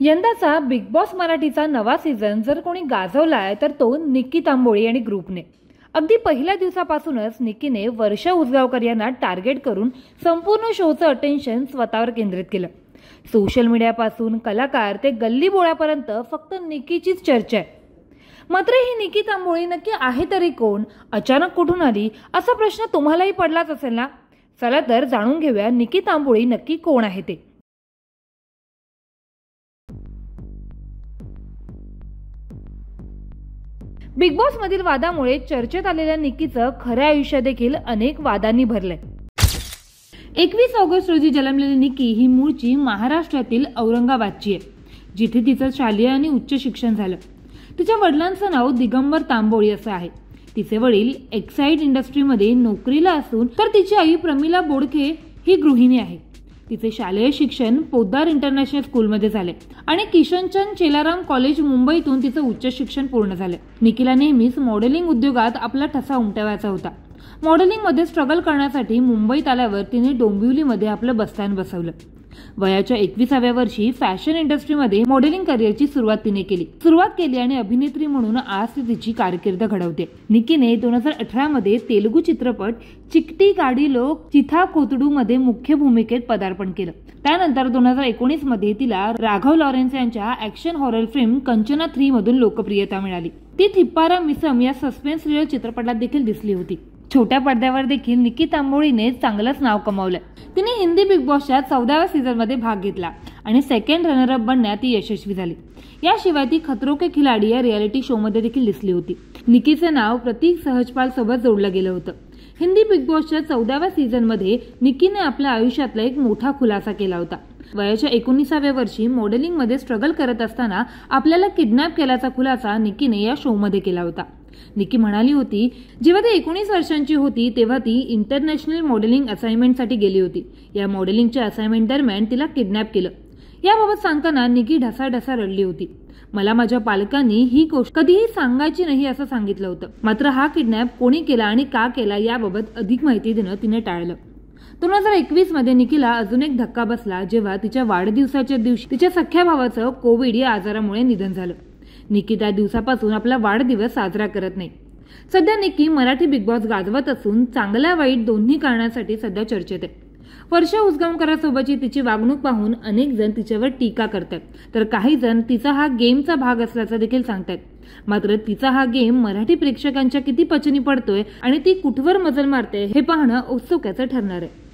यंदाचा big boss मराठीचा नवा सीझन जर कोणी गाजवलाय तर तो निक्की तांबोळी आणि ग्रुपने। अगदी पहिल्या दिवसापासूनच निक्कीने वर्षा उसगावकर यांना टार्गेट करून संपूर्ण शोचं अटेन्शन स्वतःवर केंद्रित केलं। सोशल मीडियापासून कलाकार ते गल्ली बोळापर्यंत फक्त निक्कीचीच चर्चा आहे। मात्र ही निक्की तांबोळी नक्की आहे तरी कोण, अचानक कुठून आली, असा प्रश्न तुम्हालाही पडलाच असेल ना। चला तर जाणून घेऊया निक्की तांबोळी नक्की कोण आहे ते। बिग बॉस मधील वादामुळे चर्चेत आलेल्या निक्कीचं खऱ्या आयुष्य देखील अनेक वादांनी भरलंय। 21 ऑगस्ट रोजी जन्मलेली निक्की ही मूळची महाराष्ट्रातील औरंगाबादची आहे, जिथे तिचं शालेय आणि उच्च शिक्षण झालं। तिच्या वडिलांचं नाव दिगंबर तांबोळी असं आहे। तिचे वडील एक्साइड इंडस्ट्रीमध्ये नोकरीला असून तर तिची आई प्रमिला बोडके ही गृहिणी आहे। तिचे शालेय शिक्षण पोद्दार इंटरनॅशनल स्कूलमध्ये झाले आणि किशनचंद चेलाराम कॉलेज मुंबईतून तिचं उच्च शिक्षण पूर्ण झाले। निक्कीला नेहमीच मॉडेलिंग उद्योगात आपला ठसा उमटवायचा होता। मॉडेलिंगमध्ये स्ट्रगल करण्यासाठी मुंबईत आल्यावर तिने डोंबिवलीमध्ये आपलं बसस्थान बसवलं। वयाच्या 21व्या वर्षी फॅशन इंडस्ट्रीमध्ये मॉडेलिंग करिअरची सुरुवात केली आणि अभिनेत्री म्हणून आज ती तिची कारकीर्द घडवते। निक्कीने 2018 मध्ये तेलुगू चित्रपट चिकटी गाडीलो चिथा कोतडू मध्ये मुख्य भूमिकेत पदार्पण केलं। त्यानंतर 2019 मध्ये तिला राघव लॉरेन्स यांच्या ऍक्शन हॉरर फिल्म कंचना 3 मधून लोकप्रियता मिळाली। ती थिप्पारा मिसम या सस्पेन्स थ्रिलर चित्रपटात देखील दिसली होती। छोट्या पडद्यावर देखील निक्की तांबोळीने चांगलंच नाव कमावलं। तिने हिंदी बिग बॉसच्या 14व्या सीझनमध्ये भाग घेतला आणि सेकंड रनर अप बनण्यात ती यशस्वी झाली। याशिवाय ती खतरों के खिलाडी या रियालिटी शो मध्ये देखील दिसली होती। निक्कीचे नाव प्रतीक सहजपाल सोबत जोडलं गेलं होतं। हिंदी बिग बॉसच्या 14व्या सीझनमध्ये निक्कीने आपल्या आयुष्यातला एक मोठा खुलासा केला होता। वयाच्या 19व्या वर्षी मॉडेलिंग मध्ये स्ट्रगल करत असताना आपल्याला किडनॅप केल्याचा खुलासा निक्कीने या शो मध्ये केला होता। निक्की म्हणाली होती, जेव्हा ती 19 वर्षांची होती तेव्हा ती इंटरनॅशनल मॉडेलिंग असाइनमेंटसाठी गेली होती। या मॉडेलिंगच्या असाइनमेंट दरम्यान तिला किडनॅप केलं। याबाबत सांगताना निक्की ढसाढसा रडली होती। मला माझ्या पालकांनी ही गोष्ट कधीही सांगायची नाही असं सांगितलं होतं। मात्र हा किडनॅप कोणी केला आणि का केला याबाबत अधिक माहिती देणं तिने टाळलं। 2021 मध्ये निक्कीला अजून एक धक्का बसला, जेव्हा तिच्या वाढदिवसाच्या दिवशी तिच्या सख्ख्या भावाचं कोविड या आजारामुळे निधन झालं। निक्की त्या दिवसापासून आपला वाढदिवस साजरा करत नाही। सध्या निक्की मराठी बिग बॉस गाजवत असून चांगल्या वाईट दोन्ही कारणांसाठी सध्या चर्चेत आहे। वर्षा उसगावकरांसोबतची तिची वागणूक पाहून अनेक जण तिच्यावर टीका करतात, तर काही जण तिचा हा गेमचा भाग असल्याचं देखील सांगतात। मात्र तिचा हा गेम मराठी प्रेक्षकांच्या किती पचनी पडतोय आणि ती कुठवर मजल मारते हे पाहणं औत्सुक्याचं ठरणार आहे।